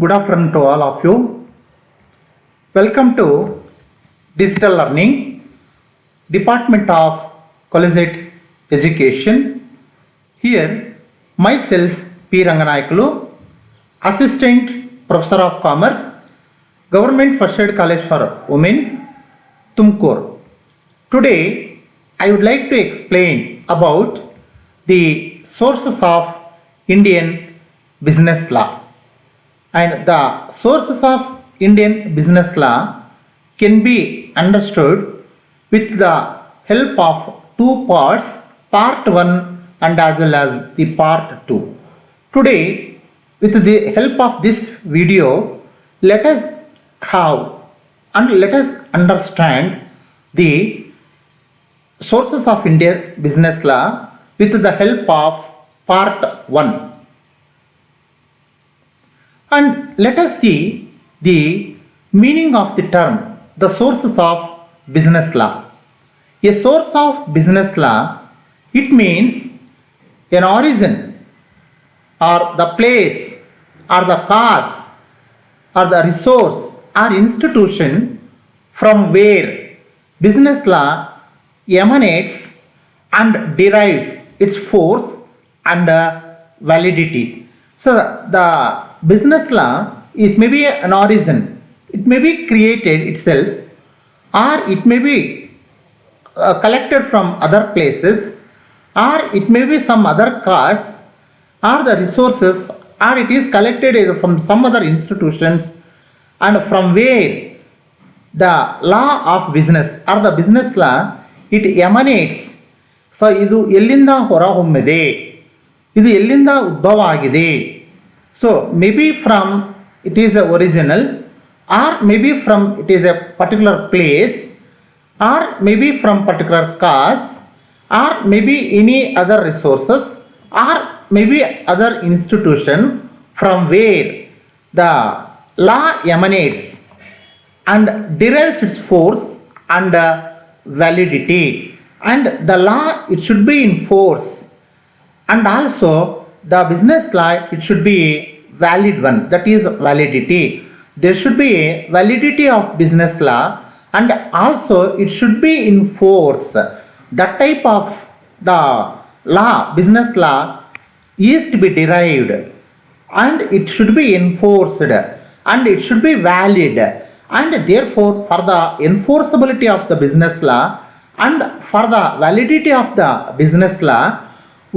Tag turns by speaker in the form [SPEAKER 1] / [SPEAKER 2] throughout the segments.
[SPEAKER 1] Good afternoon to all of you. Welcome to Digital Learning, Department of Collegiate Education. Here, myself P. Ranganayakalu, Assistant Professor of Commerce, Government First Aid College for Women, Tumkur. Today, I would like to explain about the sources of Indian business law. And the sources of Indian business law can be understood with the help of two parts, part 1 and as well as the part 2. Today, with the help of this video, let us have and let us understand the sources of Indian business law with the help of part 1. And let us see the meaning of the term, the sources of business law. A source of business law, it means an origin or the place or the cause or the resource or institution from where business law emanates and derives its force and validity. So the business law, it may be an origin, it may be created itself, or it may be collected from other places, or it may be some other cause, or the resources, or it is collected from some other institutions, and from where the law of business or the business law, it emanates. So ಇದು ಎಲ್ಲಿಂದ ಹೊರಹೊಮ್ಮಿದೆ, ಇದು ಎಲ್ಲಿಂದ ಉದ್ಭವ ಆಗಿದೆ. So maybe from it is a original, or maybe from it is a particular place, or maybe from particular cause, or maybe any other resources, or maybe other institution from where the law emanates and derives its force and validity. And the law, it should be in force, and also the business law, it should be a valid one, that is validity. There should be a validity of business law, and also it should be in force. That type of the law, business law, is to be derived, and it should be enforced, and it should be valid. And therefore, for the enforceability of the business law and for the validity of the business law,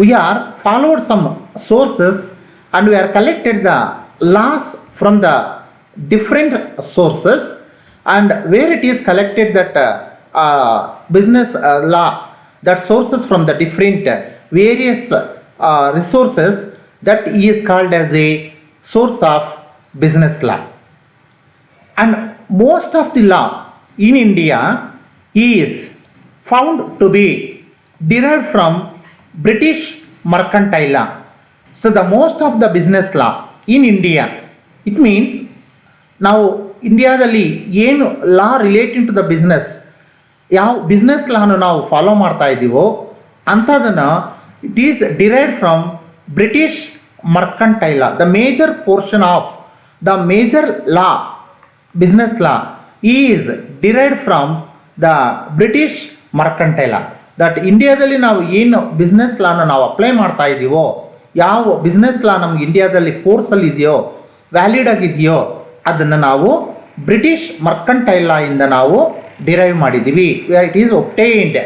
[SPEAKER 1] we are followed some sources and we are collected the laws from the different sources, and where it is collected that business law, that sources from the different various resources, that is called as a source of business law. And most of the law in India is found to be derived from British mercantile law. So the most of the business law in India, it means ನಾವು ಇಂಡಿಯಾದಲ್ಲಿ ಏನು law relating to the business, ಯಾವ business ಲಾನು ನಾವು follow ಮಾಡ್ತಾ ಇದ್ದೀವೋ ಅಂಥದನ್ನು it is derived from British mercantile law. The major portion of the major law, business law, is derived from the British mercantile law. That ಇಂಡಿಯಾದಲ್ಲಿ ನಾವು ಏನು business ಲಾನ ನಾವು ಅಪ್ಲೈ ಮಾಡ್ತಾ ಇದ್ದೀವೋ, ಯಾವ ಬಿಸ್ನೆಸ್ ಲಾ ನಮ್ಗೆ ಇಂಡಿಯಾದಲ್ಲಿ ಫೋರ್ಸಲ್ಲಿ ಇದೆಯೋ, ವ್ಯಾಲಿಡ್ ಆಗಿದೆಯೋ, ಅದನ್ನು ನಾವು ಬ್ರಿಟಿಷ್ ಮರ್ಕಂಟೈಲ್ ಲಾ ಇಂದ ನಾವು ಡಿರೈವ್ ಮಾಡಿದ್ದೀವಿ. It is obtained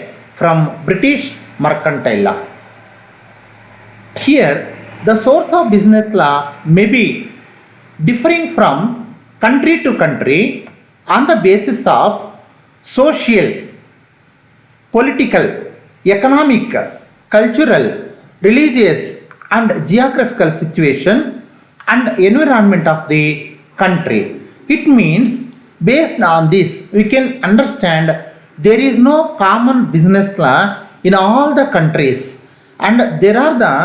[SPEAKER 1] from British mercantile law. Here the source of business law may be differing from country to country on the basis of social, political, economic, cultural, religious and geographical situation and environment of the country. It means based on this we can understand there is no common business law in all the countries, and there are the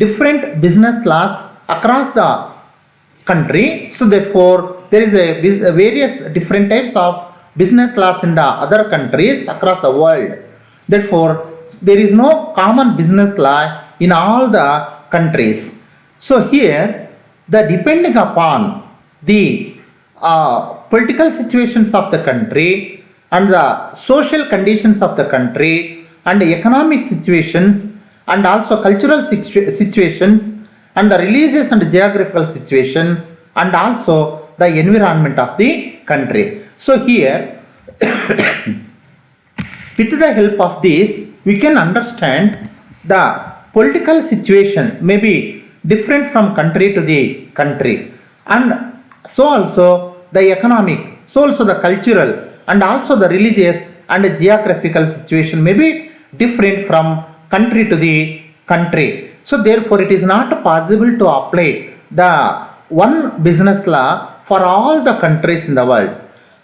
[SPEAKER 1] different business laws across the country. So therefore there is a various different types of business laws in the other countries across the world. Therefore there is no common business law in all the countries. So here the depending upon the political situations of the country and the social conditions of the country and economic situations and also cultural situations and the religious and geographical situation and also the environment of the country. So here with the help of this we can understand the political situation may be different from country to the country, and so also the economic, so also the cultural and also the religious and geographical situation may be different from country to the country. So therefore it is not possible to apply the one business law for all the countries in the world.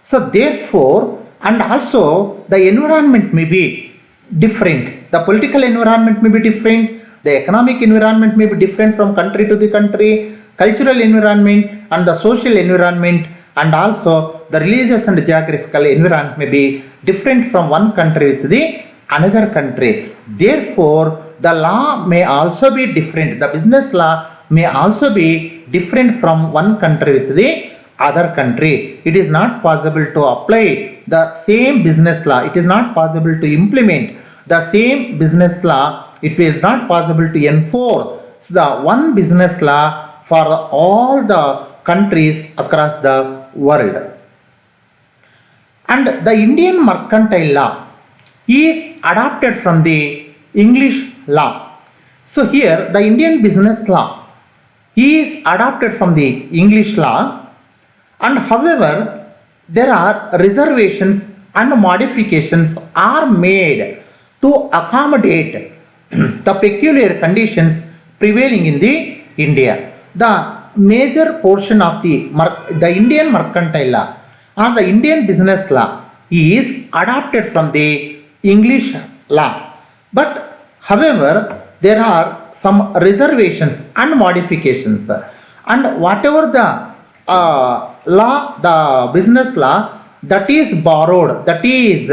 [SPEAKER 1] So therefore, and also the environment may be different, the political environment may be different, the economic environment may be different from country to the country, cultural environment and the social environment and also the religious and geographical environment may be different from one country to the another country. Therefore the law may also be different, the business law may also be different from one country to the other country. It is not possible to apply the same business law, it is not possible to implement the same business law, it is not possible to enforce the one business law for all the countries across the world. And the Indian mercantile law is adapted from the English law. So here the Indian business law is adapted from the English law, and however there are reservations and modifications are made to accommodate the peculiar conditions prevailing in the India. The major portion of the Indian mercantile law or the Indian business law is adapted from the English law, but however there are some reservations and modifications, and whatever the law, the business law that is borrowed, that is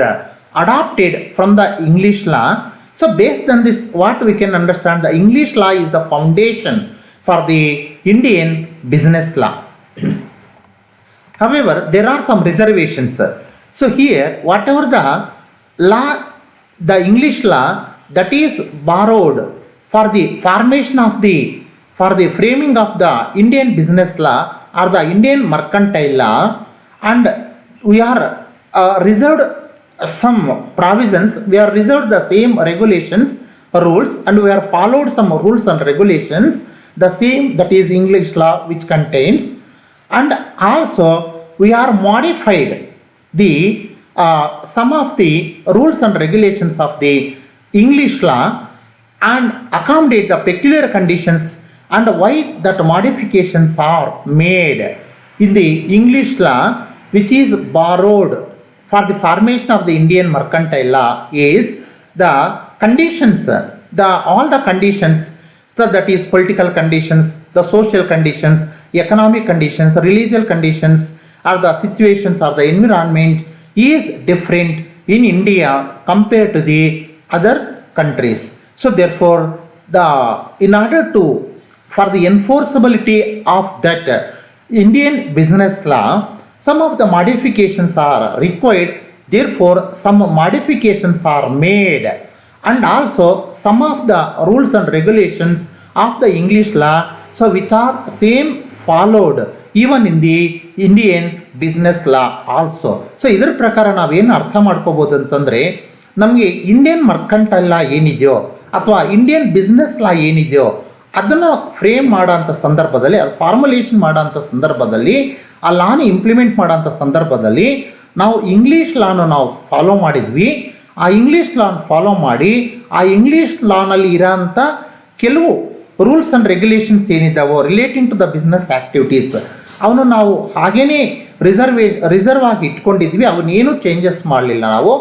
[SPEAKER 1] adopted from the English law. So based on this, what we can understand, the English law is the foundation for the Indian business law. However there are some reservations. So here whatever the law, the English law that is borrowed for the formation of the, for the framing of the Indian business law or the Indian mercantile law, and we are reserved some provisions, we are reserved the same regulations, rules, and we are followed some rules and regulations the same, that is English law which contains, and also we are modified the some of the rules and regulations of the English law and accommodate the peculiar conditions, and why that modifications are made in the English law which is borrowed for the formation of the Indian mercantile law is the conditions, the all the conditions, so that is political conditions, the social conditions, economic conditions, religious conditions, or the situations or the environment is different in India compared to the other countries. So therefore the, in order to, for the enforceability of that Indian business law, some of the modifications are required, therefore some modifications are made, and also some of the rules and regulations of the English law, so which are same followed even in the Indian business law also. So ಇದರ ಪ್ರಕಾರ ನಾವೇನು ಅರ್ಥ ಮಾಡ್ಕೋಬಹುದು ಅಂತಂದ್ರೆ, ನಮಗೆ Indian mercantile ಲಾ ಏನಿದೆಯೋ ಅಥವಾ Indian business ಲಾ ಏನಿದೆಯೋ ಅದನ್ನು ಫ್ರೇಮ್ ಮಾಡೋಂಥ ಸಂದರ್ಭದಲ್ಲಿ, ಅದು ಫಾರ್ಮುಲೇಷನ್ ಮಾಡೋಂಥ ಸಂದರ್ಭದಲ್ಲಿ, ಆ ಲಾನ ಇಂಪ್ಲಿಮೆಂಟ್ ಮಾಡೋಂಥ ಸಂದರ್ಭದಲ್ಲಿ ನಾವು ಇಂಗ್ಲೀಷ್ ಲಾನು ನಾವು ಫಾಲೋ ಮಾಡಿದ್ವಿ. ಆ ಇಂಗ್ಲೀಷ್ ಲಾನ್ ಫಾಲೋ ಮಾಡಿ ಆ ಇಂಗ್ಲೀಷ್ ಲಾನಲ್ಲಿ ಇರೋಂಥ ಕೆಲವು ರೂಲ್ಸ್ ಆ್ಯಂಡ್ ರೆಗ್ಯುಲೇಷನ್ಸ್ ಏನಿದ್ದಾವೋ relating to the business activities ಅವನು ನಾವು ಹಾಗೇ ರಿಸರ್ವ್ ಆಗಿ ಇಟ್ಕೊಂಡಿದ್ವಿ. ಅವನ್ನೇನು ಚೇಂಜಸ್ ಮಾಡಲಿಲ್ಲ, ನಾವು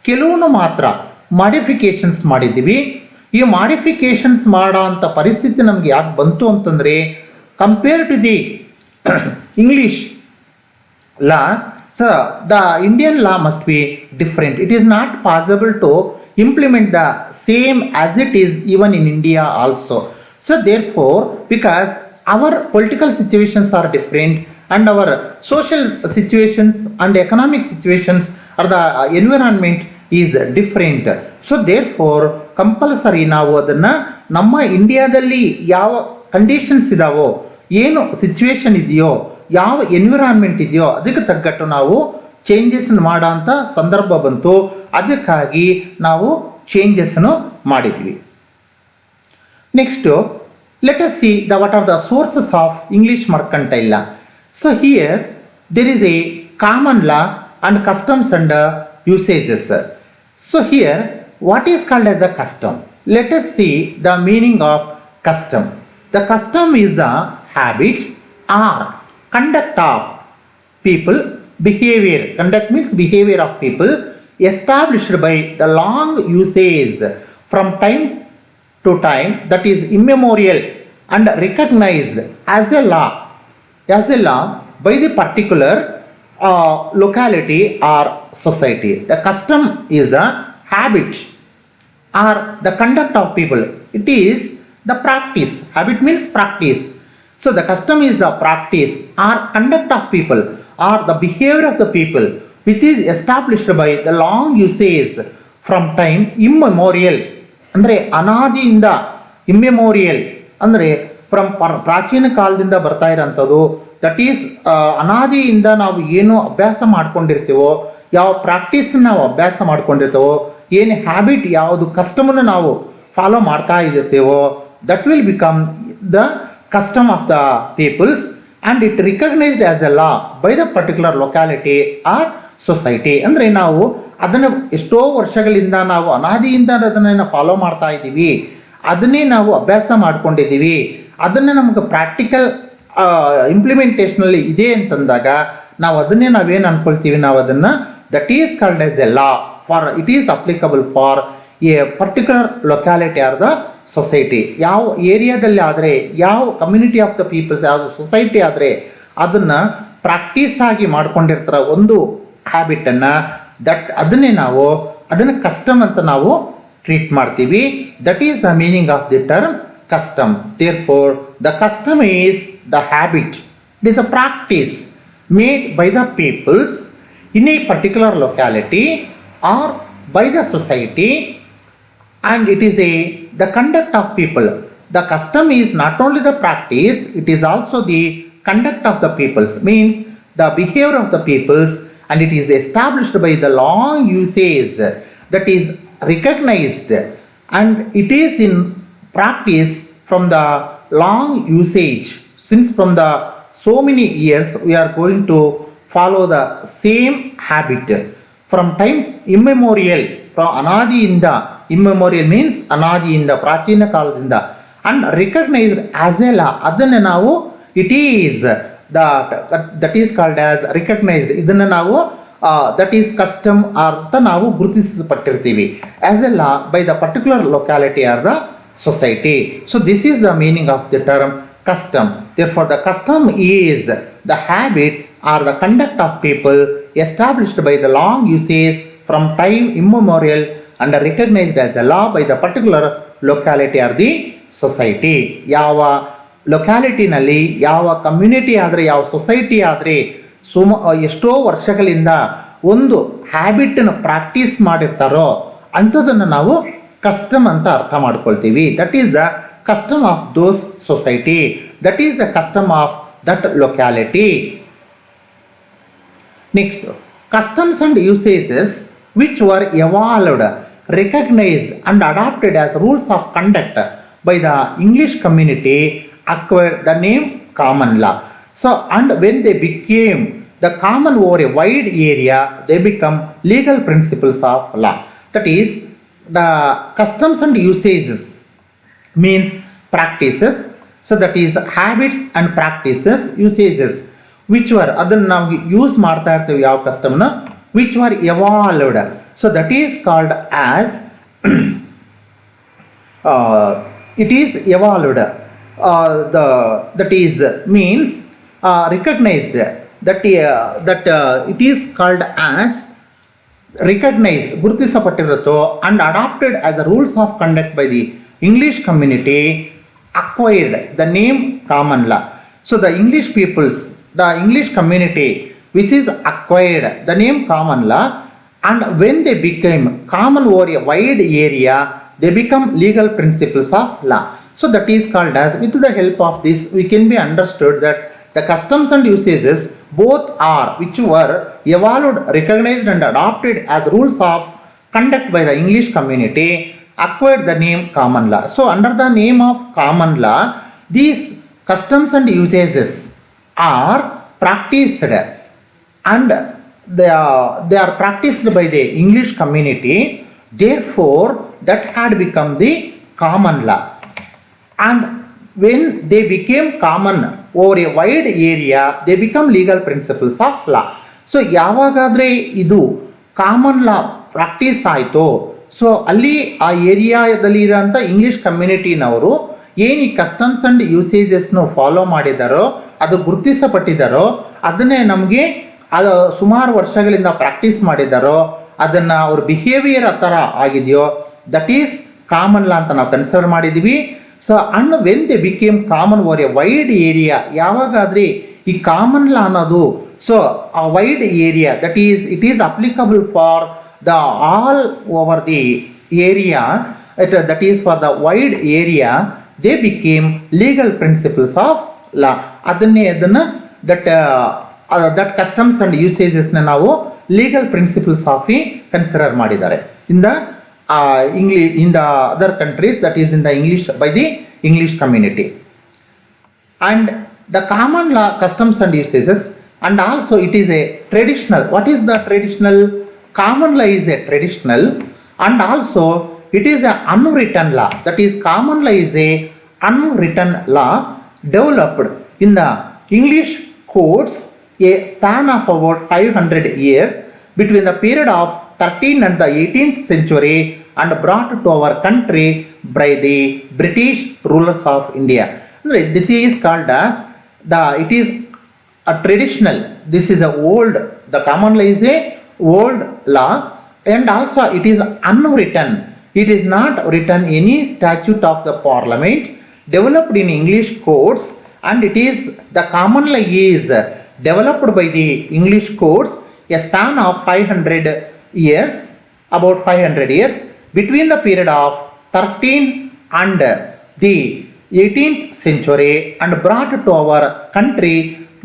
[SPEAKER 1] ಕೆಲವನ್ನು ಮಾತ್ರ ಮಾಡಿಫಿಕೇಷನ್ಸ್ ಮಾಡಿದ್ದೀವಿ. ಈ ಮಾಡಿಫಿಕೇಷನ್ಸ್ ಮಾಡೋ ಅಂಥ ಪರಿಸ್ಥಿತಿ ನಮ್ಗೆ ಯಾಕೆ ಬಂತು ಅಂತಂದರೆ, compare to the English law, so the Indian law must be different. It is not possible to implement the same as it is even in India also. So therefore, because our political situations are different, and our social situations and economic situations or the environment is different. So therefore compulsory ನಾವು ಅದನ್ನು ನಮ್ಮ ಇಂಡಿಯಾದಲ್ಲಿ ಯಾವ conditions ಇದಾವೋ, ಏನು situation ಇದೆಯೋ, ಯಾವ environment ಇದೆಯೋ ಅದಕ್ಕೆ ತగ్గಟ್ಟು ನಾವು ಚೇಂಜಸ್ ಮಾಡೋ ಅಂಥ ಸಂದರ್ಭ ಬಂತು. ಅದಕ್ಕಾಗಿ ನಾವು ಚೇಂಜಸ್ನು ಮಾಡಿದ್ವಿ. Next let us see what are the sources of English mercantile law. So here there is a common law and customs and usages. So here what is called as a custom? Let us see the meaning of custom. The custom is the habit or conduct of people, behavior. Conduct means behavior of people established by the long usage from time to time, that is immemorial and recognized as a law by the particular locality or society. The custom is the habit or the conduct of people. It is the practice. Habit means practice. So the custom is the practice or conduct of people or the behavior of the people which is established by the long usage from time immemorial. ಅಂದರೆ ಅನಾದಿಯಿಂದ, ಇಮ್ಮೆಮೋರಿಯಲ್ ಅಂದರೆ from ಪ್ರಾಚೀನ ಕಾಲದಿಂದ ಬರ್ತಾ ಇರೋಂಥದ್ದು. That is ಅನಾದಿಯಿಂದ ನಾವು ಏನು ಅಭ್ಯಾಸ ಮಾಡ್ಕೊಂಡಿರ್ತೀವೋ, ಯಾವ ಪ್ರಾಕ್ಟೀಸನ್ನು ನಾವು ಅಭ್ಯಾಸ ಮಾಡ್ಕೊಂಡಿರ್ತೀವೋ, ಏನು ಹ್ಯಾಬಿಟ್, ಯಾವುದು ಕಸ್ಟಮನ್ನು ನಾವು ಫಾಲೋ ಮಾಡ್ತಾ ಇರ್ತೀವೋ, that will become the custom of the peoples and it recognised as a law by the particular locality or society. ಅಂದರೆ ನಾವು ಅದನ್ನು ಎಷ್ಟೋ ವರ್ಷಗಳಿಂದ ನಾವು ಅನಾದಿಯಿಂದ ಅದನ್ನು ಫಾಲೋ ಮಾಡ್ತಾ ಇದ್ದೀವಿ, ಅದನ್ನೇ ನಾವು ಅಭ್ಯಾಸ ಮಾಡ್ಕೊಂಡಿದ್ದೀವಿ, ಅದನ್ನು ನಮಗೆ ಪ್ರಾಕ್ಟಿಕಲ್ ಇಂಪ್ಲಿಮೆಂಟೇಷನಲ್ಲಿ ಇದೆ ಅಂತಂದಾಗ ನಾವು ಅದನ್ನೇ ನಾವೇನು ಅಂದ್ಕೊಳ್ತೀವಿ, ನಾವು ಅದನ್ನು that is called as a law for it is applicable for A particular locality are the society. ಯಾವ ಏರಿಯಾದಲ್ಲಿ ಆದರೆ, ಯಾವ ಕಮ್ಯುನಿಟಿ ಆಫ್ ದ ಪೀಪಲ್ಸ್, ಯಾವ ಸೊಸೈಟಿ ಆದರೆ ಅದನ್ನು ಪ್ರಾಕ್ಟೀಸ್ ಆಗಿ ಮಾಡ್ಕೊಂಡಿರ್ತಾರೆ ಒಂದು ಹ್ಯಾಬಿಟನ್ನು, ಅದನ್ನೇ ನಾವು ಅದನ್ನು ಕಸ್ಟಮ್ ಅಂತ ನಾವು ಟ್ರೀಟ್ ಮಾಡ್ತೀವಿ. That is the meaning of the term custom. Therefore the custom is the habit. It is a practice made by the peoples in a particular locality or by the society, and it is the conduct of people. The custom is not only the practice, it is also the conduct of the peoples, means the behavior of the peoples, and it is established by the long usage, that is recognized, and it is in practice from the long usage. Since from the so many years we are going to follow the same habit from time immemorial, from anadiinda, immemorial means anadiinda, prachina kaladinda, and recognized as a law. Adanna ನಾವು it is that is called as recognized. ಇದನ್ನು ನಾವು that is custom ಅಂತ ನಾವು ಗುರುತಿಸಲ್ಪಟ್ಟಿರ್ತೀವಿ as a law by the particular locality or the society. So this is the meaning of the term custom. Therefore the custom is the habit or the conduct of people established by the long usage from time immemorial and recognized as a law by the particular locality or the society. ಯಾವ ಲೊಕ್ಯಾಲಿಟಿನಲ್ಲಿ, ಯಾವ community ಆದರೆ, ಯಾವ society ಆದರೆ ಎಷ್ಟೋ ವರ್ಷಗಳಿಂದ ಒಂದು ಹ್ಯಾಬಿಟನ್ನು practice ಮಾಡಿರ್ತಾರೋ ಅಂಥದನ್ನು ನಾವು custom ಅಂತ ಅರ್ಥ ಮಾಡ್ಕೊಳ್ತೀವಿ. That is the custom of those society, that is the custom of that locality. Next, customs and usages which were evolved, recognized and adopted as rules of conduct by the English community acquired the name common law. So, and when they became the common over a wide area, they become legal principles of law. That is, the customs and usages means practices. So that is habits and practices, usages which were ಅದನ್ನು ನಾವು use ಮಾಡ್ತಾ ಇರ್ತೀವಿ ಯಾವ ಕಸ್ಟಮ್ನ, which were evolved. So that is called as it is evolved. That is means recognized. That it is called as recognized, ಗುರುತಿಸಲ್ಪಟ್ಟಿರುತ್ತೋ, and adopted as the rules of conduct by the English community, acquired the name common law. So the English peoples, the English community which is acquired the name common law, and when they became common over a wide area, they become legal principles of law. So that is called as, with the help of this, we can be understood that the customs and usages both are which were evolved, recognized and adopted as rules of conduct by the English community acquired the name common law. So under the name of common law, these customs and usages are practiced, and they are practiced by the English community. Therefore, that had become the common law. And when they became common over a wide area, they become legal principles of law. So ಯಾವಾಗಾದರೆ ಇದು common law practice ಆಯಿತು, so ಅಲ್ಲಿ ಆ ಏರಿಯಾದಲ್ಲಿ ಇರೋಂಥ English ಕಮ್ಯುನಿಟಿನವರು ಏನು ಈ ಕಸ್ಟಮ್ಸ್ ಆ್ಯಂಡ್ ಯೂಸೇಜಸ್ನು ಫಾಲೋ ಮಾಡಿದಾರೋ, ಅದು ಗುರುತಿಸಪಟ್ಟಿದ್ದಾರೋ, ಅದನ್ನೇ ನಮಗೆ ಅದು ಸುಮಾರು ವರ್ಷಗಳಿಂದ ಪ್ರಾಕ್ಟೀಸ್ ಮಾಡಿದ್ದಾರೋ, ಅದನ್ನು ಅವ್ರ ಬಿಹೇವಿಯರ್ ಆ ಥರ ಆಗಿದೆಯೋ, ದಟ್ ಈಸ್ ಕಾಮನ್ ಲಾ ಅಂತ ನಾವು ಕನ್ಸಿಡರ್ ಮಾಡಿದ್ದೀವಿ. So and when they became common over a wide area, ಯಾವಾಗಾದರೆ ಈ ಕಾಮನ್ ಲಾ ಅನ್ನೋದು ಸೊ ಆ wide area that is it is applicable for the all over the area, that is for the wide area, they became legal principles of law. ಅದನ್ನು that customs and ಯೂಸೇಜಸ್ನ ನಾವು legal principles of consider ಮಾಡಿದ್ದಾರೆ in the English in the other countries, that is in the English by the English community. And the common law customs and usages, and also it is a traditional. What is the traditional? Common law is a traditional, and also it is a unwritten law. That is, common law is a unwritten law developed in the English courts a span of about 500 years between the period of 13th and the 18th century, and brought to our country by the British rulers of India. This is called as it is a traditional. This is a old. The common law is a old law, and also it is unwritten. It is not written any statute of the Parliament, developed in English courts, and it is the common law is developed by the English courts a span of 500 years, about 500 years between the period of 13th and the 18th century, and brought to our country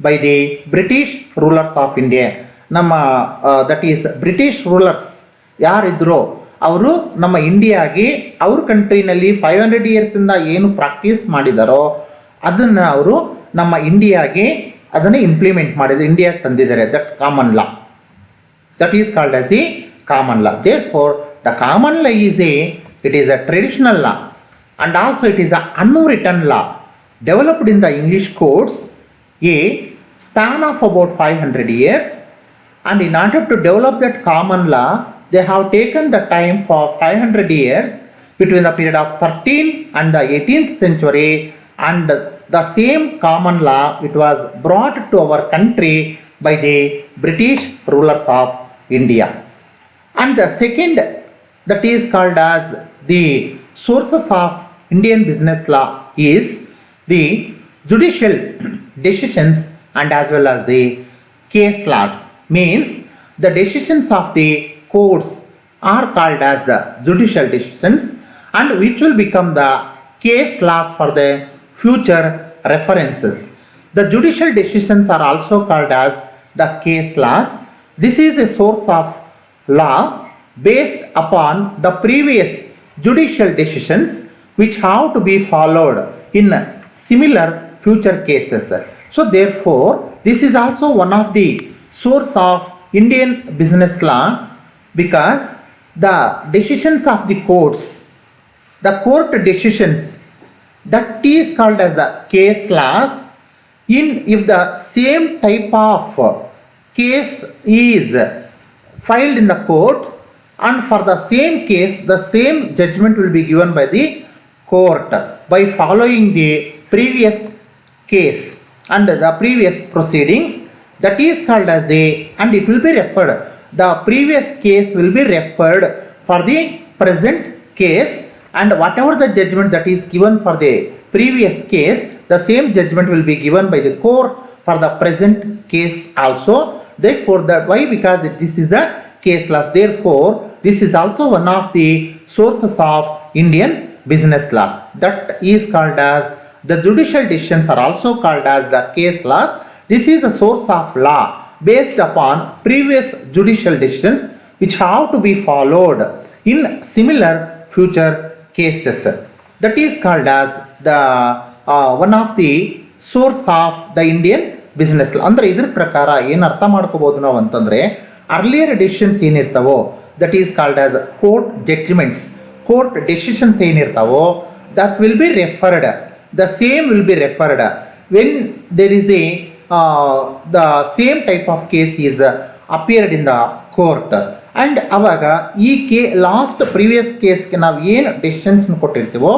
[SPEAKER 1] by the British rulers of India. ನಮ್ಮ that is British rulers ಯಾರಿದ್ರು ಅವರು ನಮ್ಮ ಇಂಡಿಯಾಗೆ ಅವ್ರ ಕಂಟ್ರಿನಲ್ಲಿ 500 ಇಯರ್ಸಿಂದ ಏನು practice ಮಾಡಿದಾರೋ ಅದನ್ನು ಅವರು ನಮ್ಮ ಇಂಡಿಯಾಗೆ ಅದನ್ನು ಇಂಪ್ಲಿಮೆಂಟ್ ಮಾಡಿದ್ರು, ಇಂಡಿಯಾಗೆ ತಂದಿದ್ದಾರೆ. That common law, that is called as the common law. Therefore, the common law is it is a traditional law, and also it is an unwritten law developed in the English courts a span of about 500 years. And in order to develop that common law, they have taken the time for 500 years between the period of 13th and the 18th century, and the same common law it was brought to our country by the British rulers of India. And the second, that is called as the sources of Indian business law, is the judicial decisions and as well as the case laws. Means the decisions of the courts are called as the judicial decisions, and which will become the case laws for the future references. The judicial decisions are also called as the case laws. This is a source of law based upon the previous judicial decisions which have to be followed in similar future cases. So therefore, this is also one of the source of Indian business law, because the decisions of the courts, the court decisions, that is called as the case laws. If the same type of case is filed in the court, and for the same case the same judgment will be given by the court by following the previous case and the previous proceedings, that is called as and it will be referred, the previous case will be referred for the present case, and whatever the judgment that is given for the previous case, the same judgment will be given by the court for the present case also. Therefore, that why? Because this is a case laws. Therefore, this is also one of the sources of Indian business laws. That is called as the judicial decisions are also called as the case laws. This is a source of law based upon previous judicial decisions which have to be followed in similar future cases. That is called as the one of the source of the Indian business ಅಂದರೆ ಇದ್ರ ಪ್ರಕಾರ ಏನು ಅರ್ಥ ಮಾಡ್ಕೋಬಹುದು ನಾವು ಅಂತಂದರೆ earlier decisions ಏನಿರ್ತಾವೋ that is called as court judgments court decisions ಏನಿರ್ತಾವೋ that will be referred the same will be referred when there is a the same type of case is appeared in the court and ಅವಾಗ ಈ last previous ಕೇಸ್ಗೆ ನಾವು ಏನು decisions ಕೊಟ್ಟಿರ್ತೀವೋ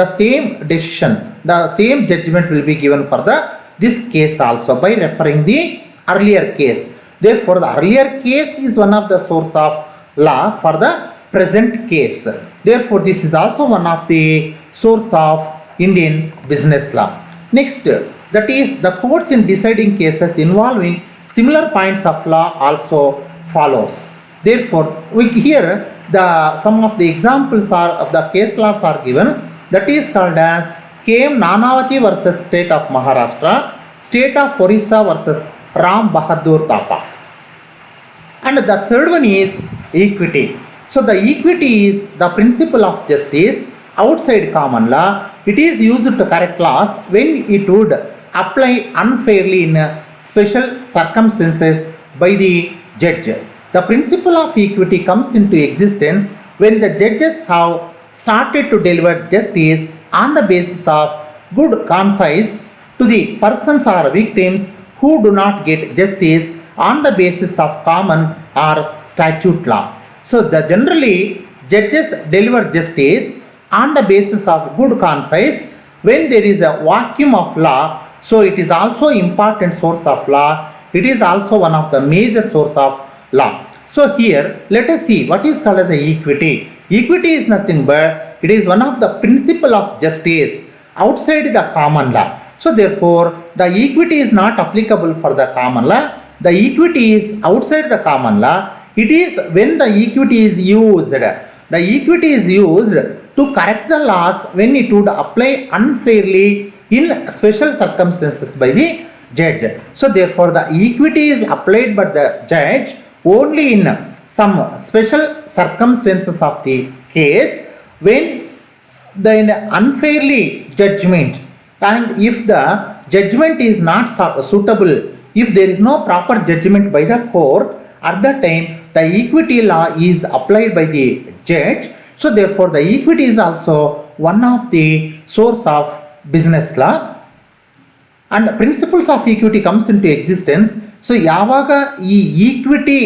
[SPEAKER 1] the same decision the same judgment will be given for the this case also by referring the earlier case. Therefore, the earlier case is one of the source of law for the present case. Therefore, this is also one of the source of Indian business law. Next, that is the courts in deciding cases involving similar points of law also follows. Therefore, here some of the examples are of the case laws are given. That is called as KM Nanavati versus State of Maharashtra, State of Orissa versus Ram Bahadur Thapa. And the third one is equity. So the equity is the principle of justice outside common law. It is used to correct laws when it would apply unfairly in special circumstances by the judge. The principle of equity comes into existence when the judges have started to deliver justice on the basis of good conscience to the persons or victims who do not get justice on the basis of common or statute law. So the generally judges deliver justice on the basis of good conscience when there is a vacuum of law. So it is also important source of law. It is also one of the major source of law. So here let us see what is called as a equity. Equity is nothing but it is one of the principle of justice outside the common law. So therefore, the equity is not applicable for the common law. The equity is outside the common law. It is when the equity is used. The equity is used to correct the laws when it would apply unfairly in special circumstances by the judge. So therefore, the equity is applied by the judge only in some special circumstances of the case when the unfairly judgment, and if the judgment is not suitable, if there is no proper judgment by the court, at that time the equity law is applied by the judge. So therefore the equity is also one of the source of business law. And principles of equity comes into existence. So ಯಾವಾಗ ಈ equity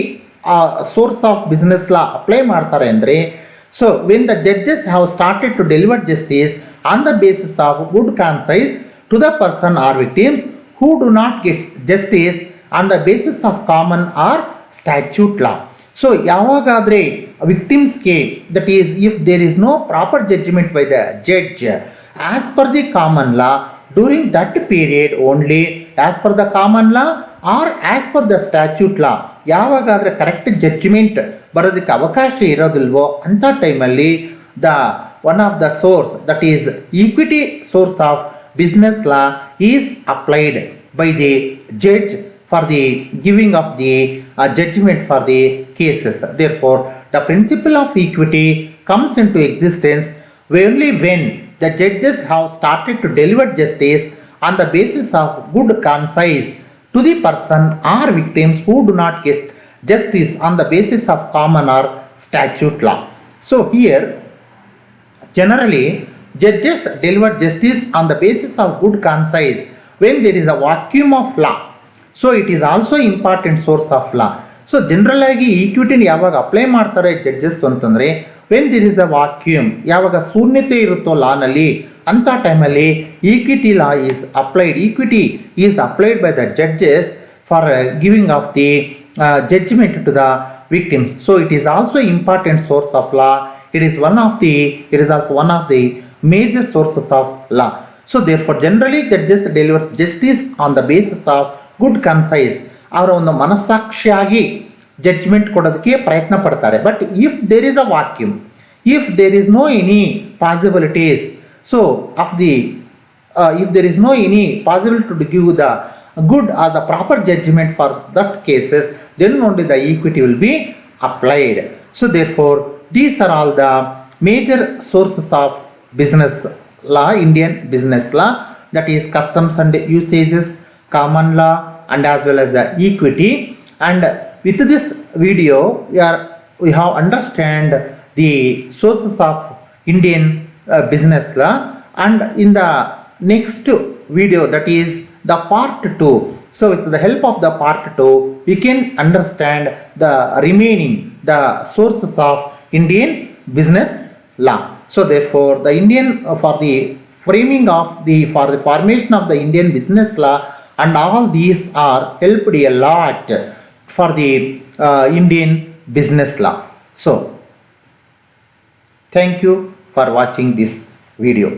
[SPEAKER 1] source of business law apply ಮಾಡ್ತಾರೆ ಅಂದರೆ so when the judges have started to deliver justice on the basis of good conscience to the person or victims who do not get justice on the basis of common or statute law. So ಯಾವಾಗಾದರೆ victimsಗೆ that is if there is no proper judgment by the judge as per the common law during that period only, as per the common law or as per the statute law, ಯಾವಾಗಾದರೆ correct judgment ಬರೋದಕ್ಕೆ ಅವಕಾಶ ಇರೋದಿಲ್ವೋ ಅಂಥ ಟೈಮಲ್ಲಿ the one of the source that is equity source of business law is applied by the judge for the giving of the judgment for the cases. Therefore the principle of equity comes into existence only when the judges have started to deliver justice on the basis of good conscience to the person or victims who do not get justice on the basis of common or statute law. So here generally judges deliver justice on the basis of good conscience when there is a vacuum of law. So it is also important source of law. So general ಆಗಿ ಈಕ್ವಿಟಿನ ಯಾವಾಗ apply ಮಾಡ್ತಾರೆ judges ಅಂತಂದರೆ when there is a vacuum, ಯಾವಾಗ ಶೂನ್ಯತೆ ಇರುತ್ತೋ ಲಾನಲ್ಲಿ ಅಂಥ ಟೈಮಲ್ಲಿ equity law is applied. Equity is applied by the judges for giving of the judgement to the victims. So it is also important source of law. It is also one of the major sources of law. So therefore generally judges delivers justice on the basis of good conscience. ಅವರ ಒಂದು ಮನಸ್ಸಾಕ್ಷಿಯಾಗಿ judgment ಕೊಡೋದಕ್ಕೆ ಪ್ರಯತ್ನ ಪಡ್ತಾರೆ. But if there is a vacuum, if there is no any possibilities, so of the if there is no any possibility to give the good or the proper judgment for that cases, then only the equity will be applied. So therefore these are all the major sources of business law, Indian business law, that is customs and usages, common law, and as well as the equity. And with this video we have understand the sources of Indian business law, and in the next video, that is the part 2, so with the help of the part 2 we can understand the remaining the sources of Indian business law. So therefore the Indian for the framing of the for the formation of the Indian business law, and all these are helped a lot for the Indian business law. So thank you for watching this video.